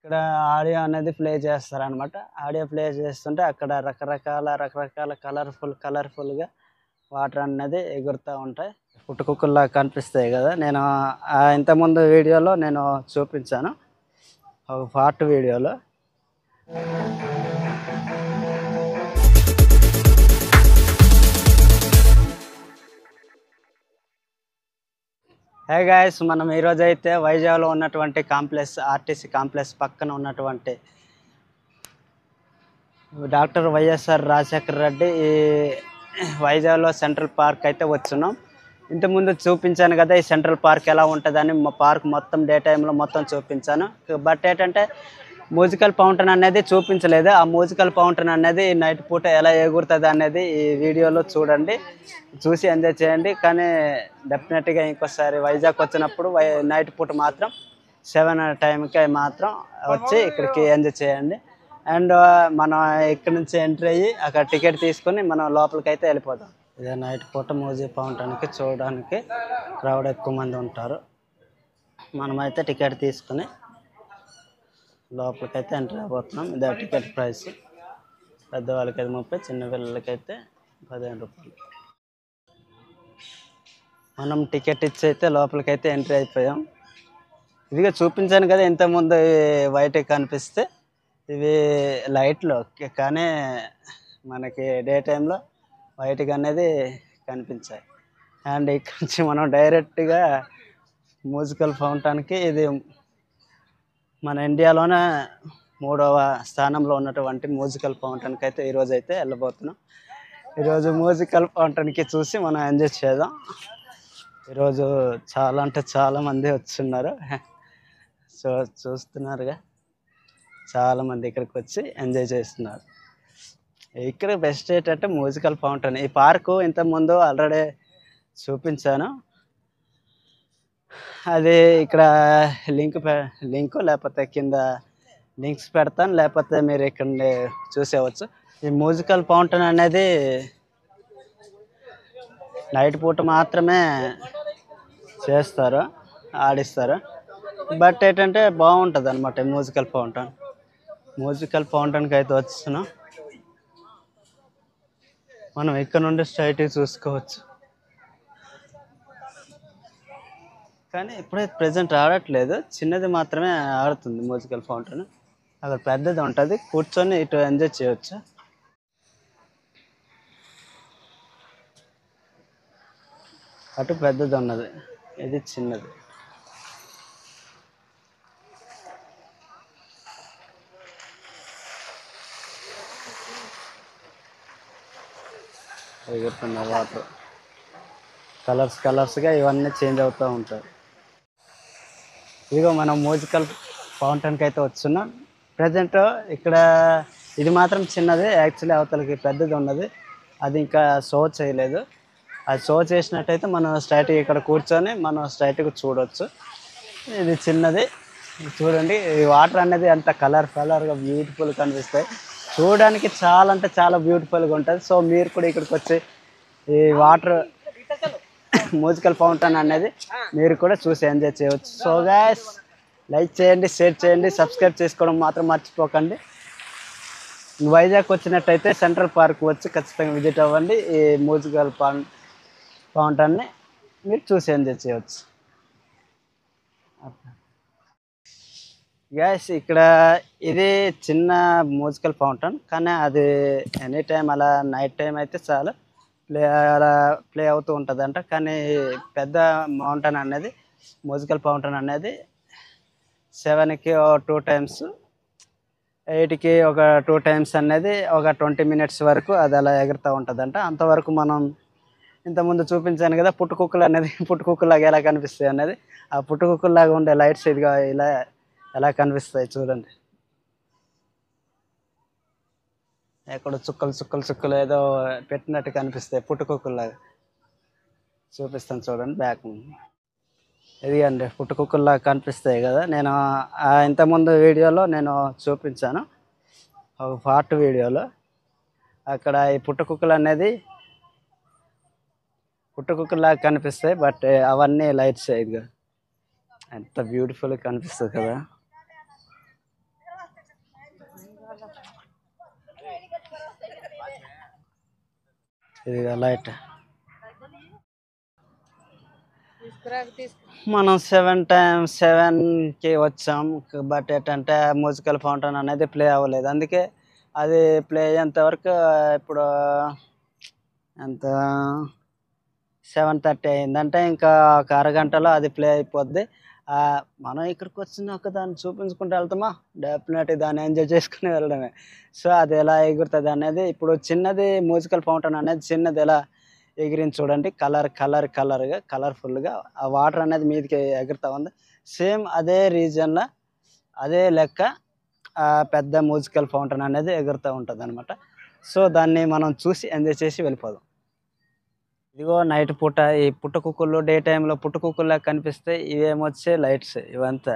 ఇక్కడ ఆడియో అనేది ప్లే చేస్తారనమాట. ఆడియో ప్లే చేస్తుంటే అక్కడ రకరకాల కలర్ఫుల్గా వాటర్ అనేది ఎగురుతూ ఉంటాయి. పుట్టుకుక్కల్లా కనిపిస్తాయి కదా. నేను ఇంతకుముందు వీడియోలో నేను చూపించాను, ఒక పార్ట్ వీడియోలో. హే గాయ్స్, మనం ఈరోజు అయితే వైజాగ్లో ఉన్నటువంటి కాంప్లెక్స్, ఆర్టీసీ కాంప్లెక్స్ పక్కన ఉన్నటువంటి డాక్టర్ వైఎస్ఆర్ రాజశేఖర రెడ్డి ఈ వైజాగ్లో సెంట్రల్ పార్క్ అయితే వచ్చున్నాం. ఇంతకుముందు చూపించాను కదా ఈ సెంట్రల్ పార్క్ ఎలా ఉంటుందని. మా పార్క్ మొత్తం డే టైంలో మొత్తం చూపించాను. బట్ ఏంటంటే మ్యూజికల్ ఫౌంటైన్ అనేది చూపించలేదు. ఆ మ్యూజికల్ ఫౌంటైన్ అనేది నైట్ పూట ఎలా ఎగురుతుంది అనేది ఈ వీడియోలో చూడండి, చూసి ఎంజాయ్ చేయండి. కానీ డెఫినెట్గా ఇంకోసారి వైజాగ్ వచ్చినప్పుడు నైట్ పూట మాత్రం 7 టైంకి మాత్రం వచ్చి ఇక్కడికి ఎంజాయ్ చేయండి. అండ్ మనం ఇక్కడ నుంచి ఎంట్రీ అయ్యి అక్కడ టికెట్ తీసుకొని మనం లోపలికి అయితే వెళ్ళిపోతాం. ఇదే నైట్ పూట మ్యూజిక్ ఫౌంటైన్కి చూడడానికి క్రౌడ్ ఎక్కువ మంది ఉంటారు. మనమైతే టికెట్ తీసుకుని లోపలికి అయితే ఎంట్రీ అయిపోతున్నాం. ఇదే టికెట్ ప్రైస్. పెద్దవాళ్ళకి అయితే 30, చిన్న పిల్లలకైతే 15 రూపాయలు. మనం టికెట్ ఇచ్చి అయితే లోపలికి అయితే ఎంట్రీ అయిపోయాం. ఇదిగా చూపించాను కదా ఇంతకుముందు వైట్ కనిపిస్తే ఇవి లైట్లు, కానీ మనకి డే టైంలో వైట్గా అనేది కనిపించాయి. అండ్ ఇక్కడ నుంచి మనం డైరెక్ట్గా మ్యూజికల్ ఫౌంటైన్కి, ఇది మన ఇండియాలోనే 3వ స్థానంలో ఉన్నటువంటి మ్యూజికల్ ఫౌంటైన్కి అయితే ఈరోజు అయితే వెళ్ళబోతున్నాం. ఈరోజు మ్యూజికల్ ఫౌంటైన్కి చూసి మనం ఎంజాయ్ చేద్దాం. ఈరోజు చాలా అంటే చాలామంది వచ్చున్నారు. సో చూస్తున్నారుగా, చాలామంది ఇక్కడికి వచ్చి ఎంజాయ్ చేస్తున్నారు. ఇక్కడ బెస్ట్ ఏంటంటే మ్యూజికల్ ఫౌంటైన్. ఈ పార్కు ఇంతకుముందు ఆల్రెడీ చూపించాను. అది ఇక్కడ లింక్ లేకపోతే కింద లింక్స్ పెడతాను, లేకపోతే మీరు ఇక్కడ చూసేవచ్చు. ఈ మ్యూజికల్ ఫౌంటైన్ అనేది నైట్ పూట మాత్రమే చేస్తారు, ఆడిస్తారు. బట్ ఏంటంటే బాగుంటుంది అనమాట మ్యూజికల్ ఫౌంటైన్కి అయితే వస్తున్నాం. మనం ఇక్కడ నుండి స్ట్రైట్గా చూసుకోవచ్చు. కానీ ఇప్పుడైతే ప్రెజెంట్ ఆడట్లేదు, చిన్నది మాత్రమే ఆడుతుంది మ్యూజికల్ ఫౌంటైన్. అక్కడ పెద్దది ఉంటుంది, కూర్చొని ఇటు ఎంజాయ్ చేయవచ్చు. అటు పెద్దది ఉన్నది, ఇది చిన్నది. ఎగురుతున్న వాటర్ కలర్స్గా ఇవన్నీ చేంజ్ అవుతూ ఉంటాయి. ఇదిగో మనం మ్యూజికల్ ఫౌంటైన్కి అయితే వస్తున్నాం. ప్రజెంట్ ఇక్కడ ఇది మాత్రం చిన్నది, యాక్చువల్లీ అవతలకి పెద్దది ఉన్నది, అది ఇంకా షో చేయలేదు. అది షో చేసినట్టయితే మనం స్ట్రైట్గా ఇక్కడ కూర్చొని మనం స్ట్రైట్గా చూడవచ్చు. ఇది చిన్నది. చూడండి, ఈ వాటర్ అనేది అంత కలర్గా బ్యూటిఫుల్గా కనిపిస్తాయి. చూడడానికి చాలా అంటే చాలా బ్యూటిఫుల్గా ఉంటుంది. సో మీరు కూడా ఇక్కడికి వచ్చి ఈ వాటర్ మ్యూజికల్ ఫౌంటైన్ అనేది మీరు కూడా చూసి ఎంజాయ్ చేయవచ్చు. సో గైస్, లైక్ చేయండి, షేర్ చేయండి, సబ్స్క్రైబ్ చేసుకోవడం మాత్రం మర్చిపోకండి. వైజాగ్ వచ్చినట్టయితే సెంట్రల్ పార్క్ వచ్చి ఖచ్చితంగా విజిట్ అవ్వండి. ఈ మ్యూజికల్ ఫౌంటైన్ని మీరు చూసి ఎంజాయ్ చేయవచ్చు. గ్యాస్ ఇక్కడ ఇది చిన్న మ్యూజికల్ ఫౌంటైన్, కానీ అది ఎనీ టైం అలా నైట్ టైం అయితే చాలా ప్లే అవుతూ ఉంటుందంట. కానీ పెద్ద మ్యూజికల్ ఫౌంటైన్ అనేది 7కి 2 టైమ్స్, 8కి ఒక 2 టైమ్స్ అనేది ఒక 20 మినిట్స్ వరకు అది అలా ఎగురుతూ ఉంటుందంట. అంతవరకు మనం ఇంతకుముందు చూపించాను కదా పుట్టుకుక్కలు అనేది, పుట్టుకుక్కలాగా ఎలా కనిపిస్తాయి అనేది, ఆ పుట్టుకుక్కలాగా ఉండే లైట్స్ ఇదిగా ఇలా ఎలా కనిపిస్తాయి చూడండి. ఎక్కడ చుక్కలు ఏదో పెట్టినట్టు కనిపిస్తాయి పుట్టుకుక్కలాగా. చూపిస్తాను చూడండి, బ్యాక్ ఇదిగండి పుట్టుకుక్కల్లా కనిపిస్తాయి కదా. నేను ఇంతకుముందు వీడియోలో నేను చూపించాను, ఒక పార్ట్ వీడియోలో. అక్కడ ఈ పుట్టుకుక్కలు అనేది పుట్టుకుక్కల్లాగా కనిపిస్తాయి, బట్ అవన్నీ లైట్స్. ఇదిగా ఎంత బ్యూటిఫుల్గా కనిపిస్తుంది కదా. ఇది లైట్ మనం 7కి వచ్చాం. బట్ ఏంటంటే మ్యూజికల్ ఫౌంటైన్ అనేది ప్లే అవ్వలేదు. అందుకే అది ప్లే అయ్యేంత వరకు ఇప్పుడు ఎంత 7:30 అయిందంటే ఇంకా ఒక అరగంటలో అది ప్లే అయిపోద్ది. మనం ఇక్కడికి వచ్చిన ఒక దాన్ని చూపించుకుంటూ వెళ్తామా, డెఫినెట్గా దాన్ని ఎంజాయ్ చేసుకుని వెళ్ళడమే. సో అది ఎలా ఎగురుతుంది అనేది, ఇప్పుడు చిన్నది మ్యూజికల్ ఫౌంటైన్ అనేది చిన్నది ఎలా ఎగిరింది చూడండి, కలర్ఫుల్గా ఆ వాటర్ అనేది మీదకి ఎగురుతూ ఉంది. సేమ్ అదే రీజన్లో అదే లెక్క పెద్ద మ్యూజికల్ ఫౌంటైన్ అనేది ఎగురుతూ ఉంటుంది అనమాట. సో దాన్ని మనం చూసి ఎంజాయ్ చేసి వెళ్ళిపోదాం. ఇదిగో నైట్ పూట ఈ పుట్టకుక్కలు డే టైంలో పుట్టకుక్కల్లా కనిపిస్తే ఇవేమొచ్చే లైట్స్ ఇవంతా.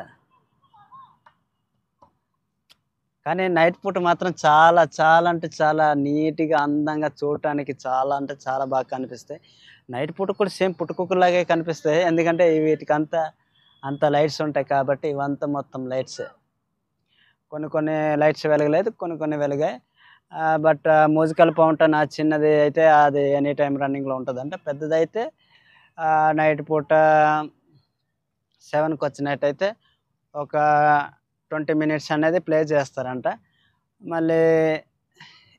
కానీ నైట్ పూట మాత్రం చాలా చాలా అంటే చాలా నీట్గా అందంగా చూడటానికి చాలా అంటే చాలా బాగా కనిపిస్తాయి. నైట్ పూట కూడా సేమ్ పుట్టకుక్కలాగే కనిపిస్తాయి, ఎందుకంటే వీటికి అంత లైట్స్ ఉంటాయి కాబట్టి. ఇవంతా మొత్తం లైట్సే. కొన్ని లైట్స్ వెలగలేదు, కొన్ని వెలిగాయి. బట్ మ్యూజికల్ ఫౌంటైన్ చిన్నది అయితే అది ఎనీ టైం రన్నింగ్లో ఉంటుందంట. పెద్దదైతే నైట్ పూట 7కి వచ్చినట్టయితే ఒక 20 మినిట్స్ అనేది ప్లే చేస్తారంట. మళ్ళీ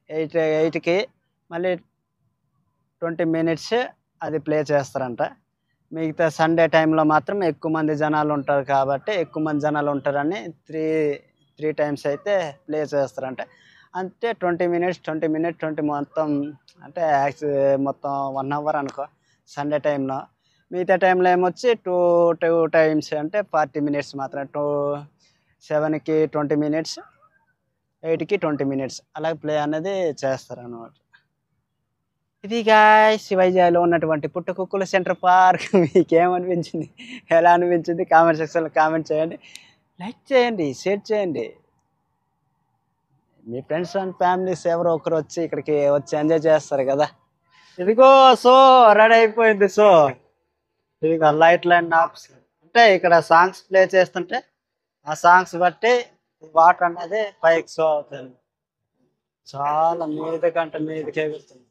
8కి మళ్ళీ 20 మినిట్స్ అది ప్లే చేస్తారంట. మిగతా సండే టైంలో మాత్రం ఎక్కువ మంది జనాలు ఉంటారు కాబట్టి, ఎక్కువ మంది జనాలు ఉంటారని త్రీ టైమ్స్ అయితే ప్లే చేస్తారంట. అంటే 20 మినిట్స్ 20 మొత్తం అంటే మొత్తం 1 అవర్ అనుకో సండే టైంలో. మిగతా టైంలో ఏమొచ్చి టూ టైమ్స్ అంటే 40 మినిట్స్ మాత్రం. 7కి 20 మినిట్స్, 8కి 20 మినిట్స్ అలా ప్లే అనేది చేస్తారన్నమాట. ఇది గాయ్స్ వైజాగ్లో ఉన్నటువంటి పుట్టకుక్కల సెంటర్ పార్క్. మీకేమనిపించింది, ఎలా అనిపించింది కామెంట్ సెక్షన్లో కామెంట్ చేయండి, లైక్ చేయండి, షేర్ చేయండి. మీ ఫ్రెండ్స్ అండ్ ఫ్యామిలీస్ ఎవరో ఒకరు వచ్చి ఇక్కడికి వచ్చి ఎంజాయ్ చేస్తారు కదా. ఇదిగో సో రెడీ అయిపోయింది. సో ఇదిగో లైట్ లైన్ ఆప్స్ అంటే ఇక్కడ సాంగ్స్ ప్లే చేస్తుంటే ఆ సాంగ్స్ బట్టి వాటర్ అనేది పైకి సో అవుతుంది. చాలా మీదకి ఎగురుతుంది.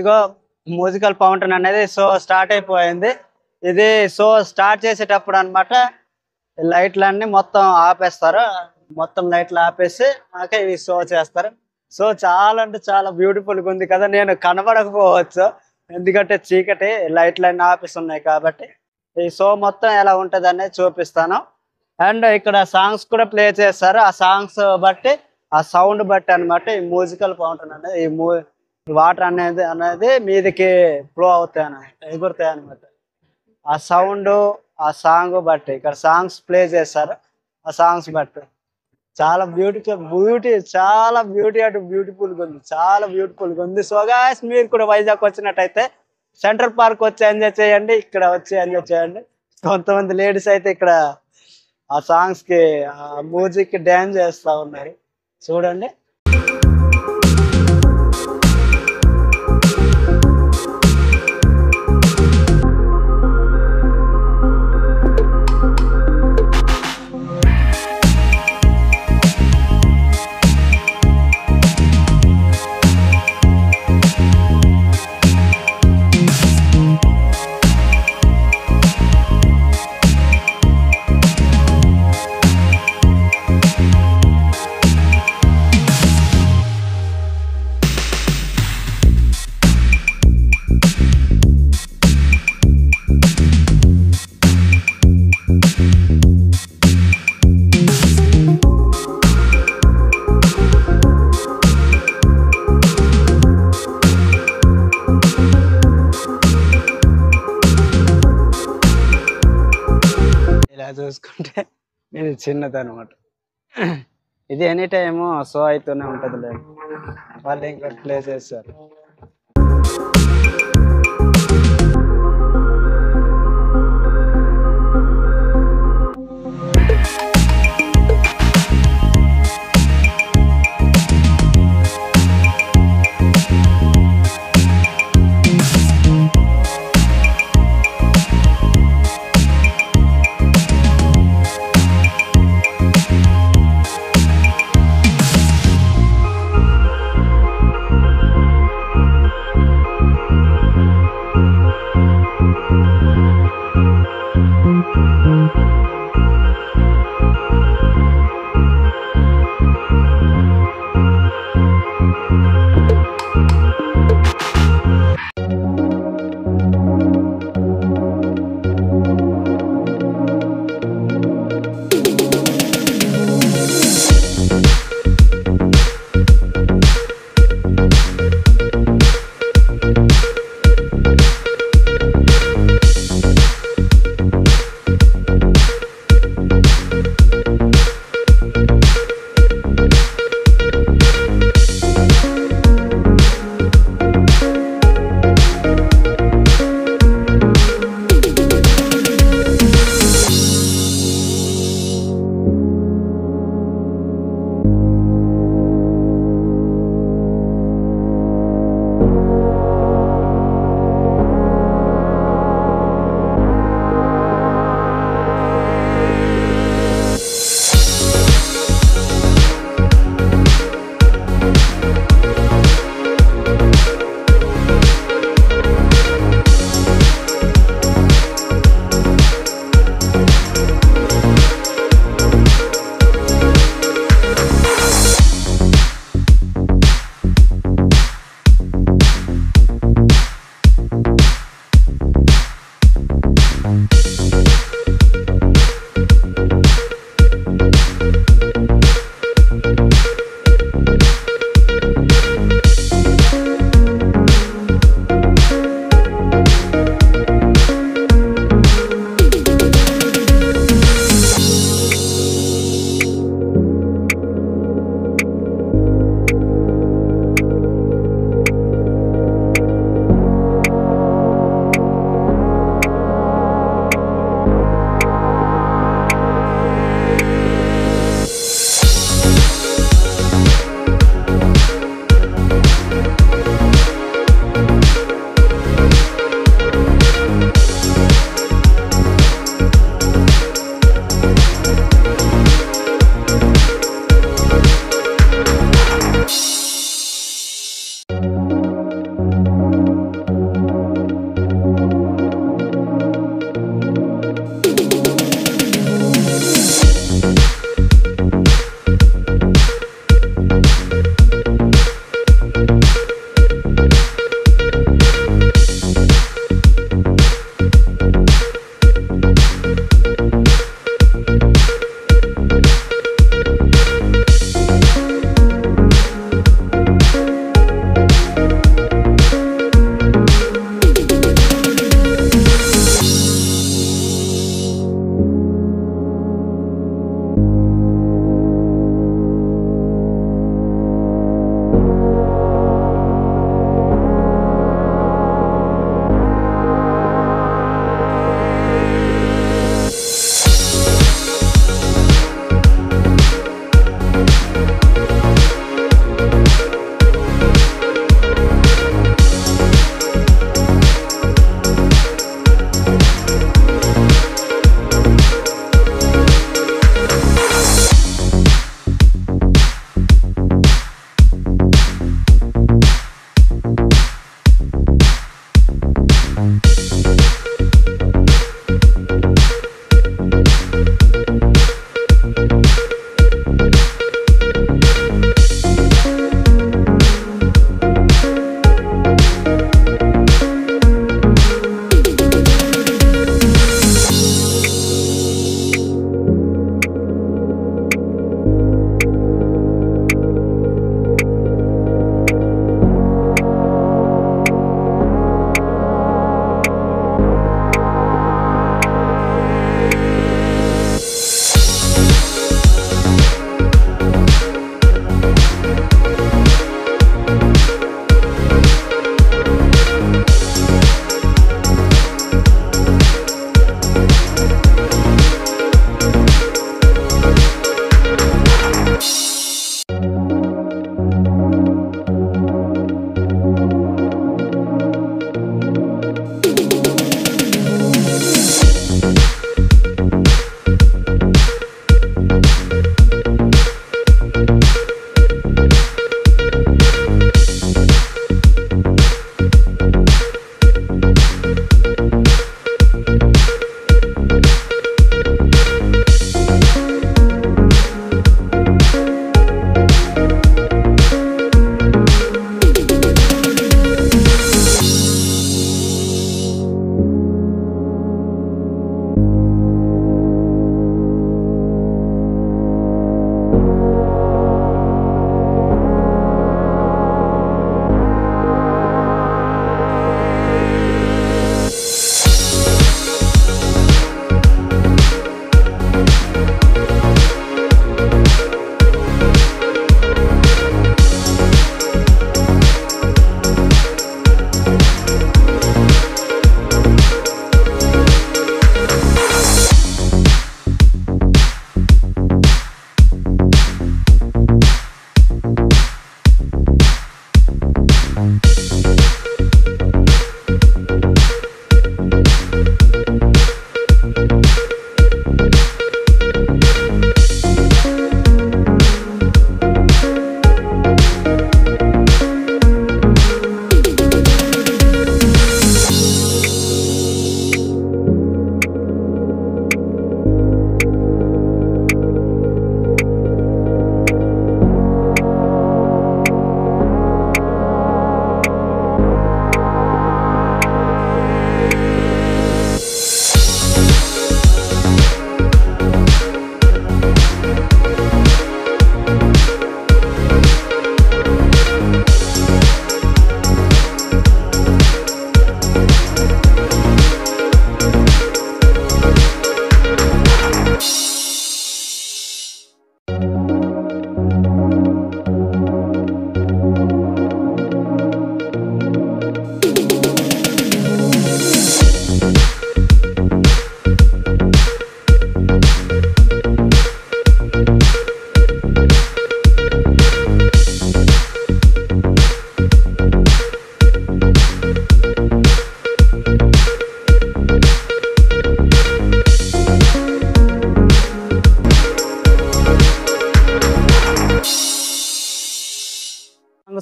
ఇదిగో మ్యూజికల్ ఫౌంటైన్ అనేది సో స్టార్ట్ అయిపోయింది. ఇది సో స్టార్ట్ చేసేటప్పుడు అనమాట లైట్లన్నీ మొత్తం ఆపేస్తారు. మొత్తం లైట్లు ఆపేసి ఇవి షో చేస్తారు. సో చాలా అంటే చాలా బ్యూటిఫుల్గా ఉంది కదా. నేను కనబడకపోవచ్చు ఎందుకంటే చీకటి, లైట్లన్నీ ఆపేసి ఉన్నాయి కాబట్టి. ఈ షో మొత్తం ఎలా ఉంటుంది అనేది చూపిస్తాను. అండ్ ఇక్కడ సాంగ్స్ కూడా ప్లే చేస్తారు. ఆ సాంగ్స్ బట్టి, ఆ సౌండ్ బట్టి అనమాట ఈ మ్యూజికల్ ఫౌంటైన్ అనేది, ఈ వాటర్ అనేది మీదకి ఫ్లో అవుతాయి అన్నమాట, ఎగురుతాయి అనమాట. ఆ సౌండ్, ఆ సాంగ్ బట్టి ఇక్కడ సాంగ్స్ ప్లే చేస్తారు. ఆ సాంగ్స్ బట్టి చాలా చాలా బ్యూటిఫుల్గా ఉంది, చాలా బ్యూటిఫుల్గా ఉంది. సో గాయ్స్ మీరు కూడా వైజాగ్ వచ్చినట్టయితే సెంట్రల్ పార్క్ వచ్చి ఎంజాయ్ చేయండి, ఇక్కడ వచ్చి ఎంజాయ్ చేయండి. కొంతమంది లేడీస్ అయితే ఇక్కడ ఆ సాంగ్స్కి, ఆ మ్యూజిక్కి డ్యాన్స్ చేస్తూ ఉన్నారు చూడండి. ఇలా చూసుకుంటే ఇది చిన్నది అనమాట. ఇది ఎనీ టైము షో అవుతూనే ఉంటుంది లేదు, వాళ్ళు ఇంకా ప్లే చేస్తారు.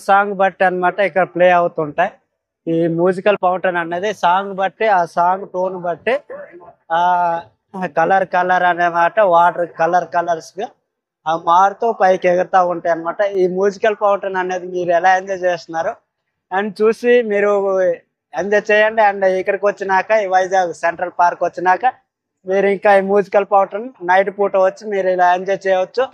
సాంగ్ బట్టి అన్నమాట ఇక్కడ ప్లే అవుతుంటాయి. ఈ మ్యూజికల్ ఫౌంటైన్ అనేది సాంగ్ బట్టి, ఆ సాంగ్ టోన్ బట్టి కలర్ కలర్ అన్నమాట, వాటర్ కలర్స్ గా మారుతూ పైకి ఎగురుతూ ఉంటాయి అన్నమాట. ఈ మ్యూజికల్ ఫౌంటైన్ అనేది మీరు ఎలా ఎంజాయ్ చేస్తున్నారు అండ్ చూసి మీరు ఎంజాయ్ చేయండి. అండ్ ఇక్కడికి వచ్చినాక ఈ వైజాగ్ సెంట్రల్ పార్క్ వచ్చినాక మీరు ఇంకా ఈ మ్యూజికల్ ఫౌంటైన్ నైట్ పూట వచ్చి మీరు ఇలా ఎంజాయ్ చేయవచ్చు.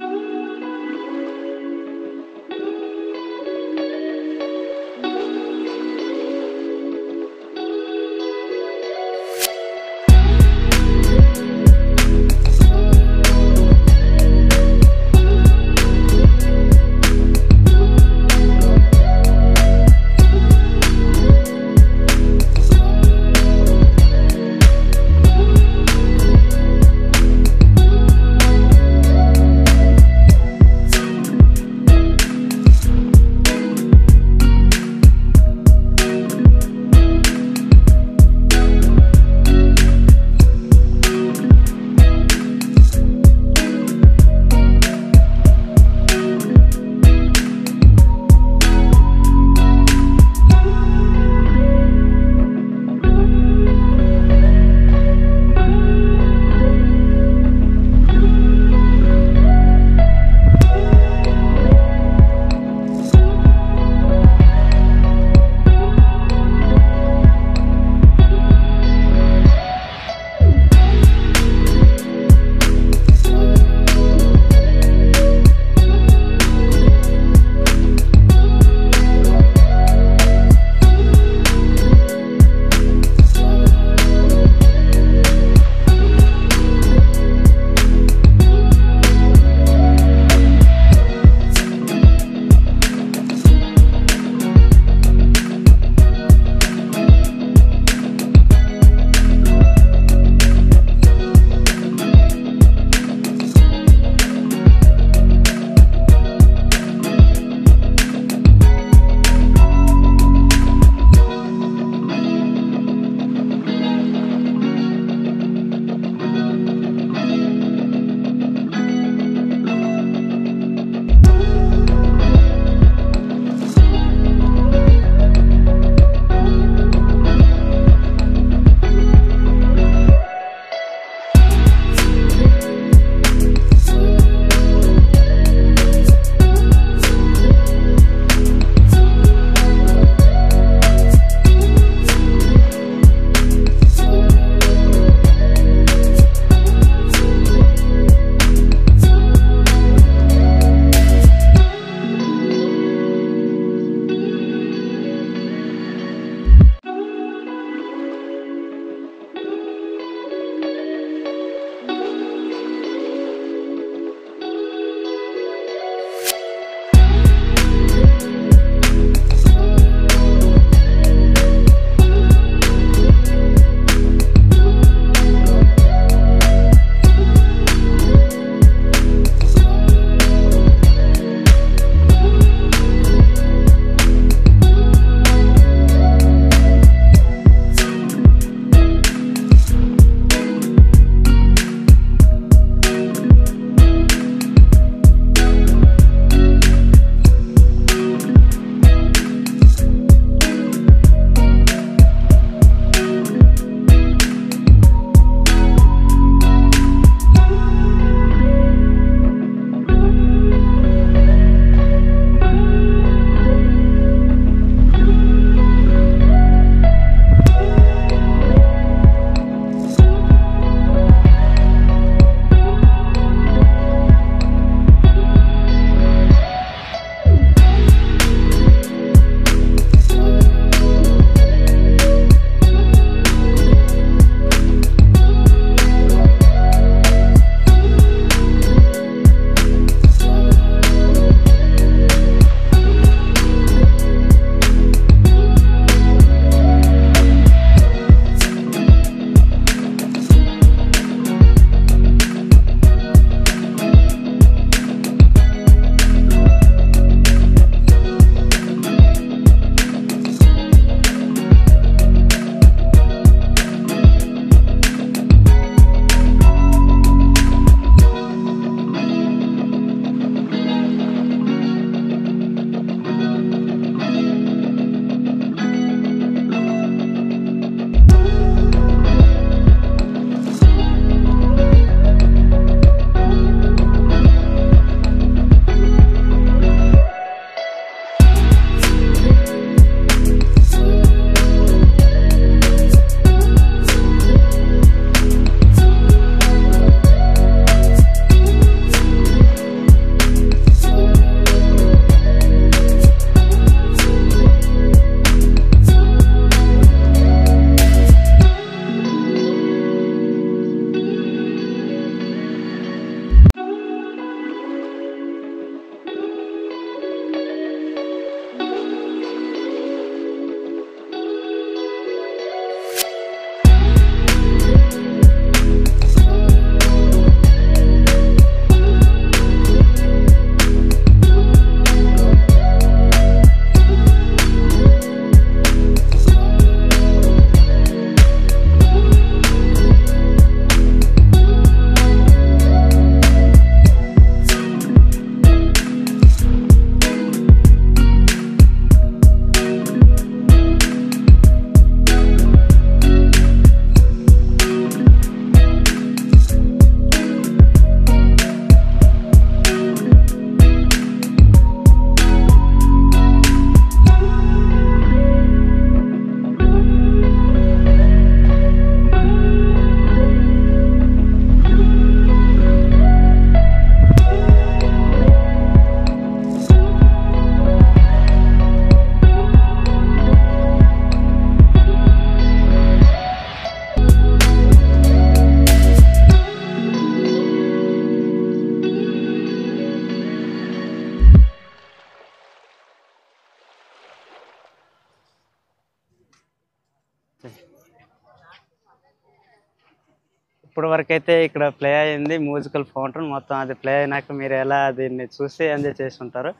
ఇప్పుడు వరకు అయితే ఇక్కడ ప్లే అయింది మ్యూజికల్ ఫౌంటైన్ మొత్తం. అది ప్లే అయినాక మీరు ఎలా దీన్ని చూసి ఎంజాయ్ చేసి ఉంటారు.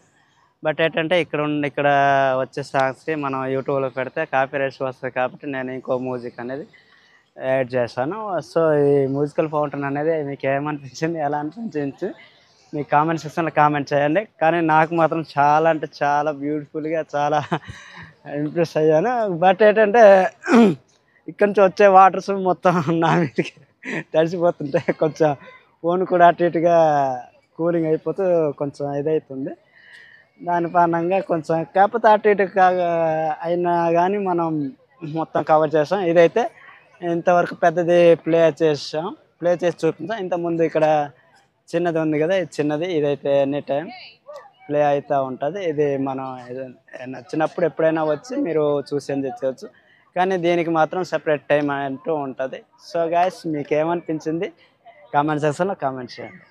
బట్ ఏంటంటే ఇక్కడ వచ్చే సాంగ్స్కి మనం యూట్యూబ్లో పెడితే కాపీ రైట్స్ వస్తుంది కాబట్టి నేను ఇంకో మ్యూజిక్ అనేది యాడ్ చేశాను. సో ఈ మ్యూజికల్ ఫౌంటైన్ అనేది మీకు ఏమనిపించింది, ఎలా అనిపించింది మీ కామెంట్ సెక్షన్లో కామెంట్ చేయండి. కానీ నాకు మాత్రం చాలా అంటే చాలా బ్యూటిఫుల్గా చాలా ఇంప్రెస్ అయ్యాను. బట్ ఏంటంటే ఇక్కడ నుంచి వచ్చే వాటర్స్ మొత్తం నా మీదకి తడిసిపోతుంటే కొంచెం ఫోన్ కూడా అటు ఇటుగా కూలింగ్ అయిపోతూ కొంచెం ఇదవుతుంది. దాని కారణంగా కొంచెం కాకపోతే అటు ఇటు అయినా కానీ మనం మొత్తం కవర్ చేసాం. ఇదైతే ఇంతవరకు పెద్దది ప్లే చేసి చూపించాం. ఇంతకుముందు ఇక్కడ చిన్నది ఉంది కదా, ఇది చిన్నది. ఇదైతే ఎనీ టైం ప్లే అవుతూ ఉంటుంది. ఇది మనం నచ్చినప్పుడు ఎప్పుడైనా వచ్చి మీరు చూసి ఎంజాయ్ చేయవచ్చు. కానీ దీనికి మాత్రం సెపరేట్ టైం అంటూ ఉంటుంది. సో గాయస్ మీకు ఏమనిపించింది కామెంట్ సెక్షన్లో కామెంట్ చేయండి.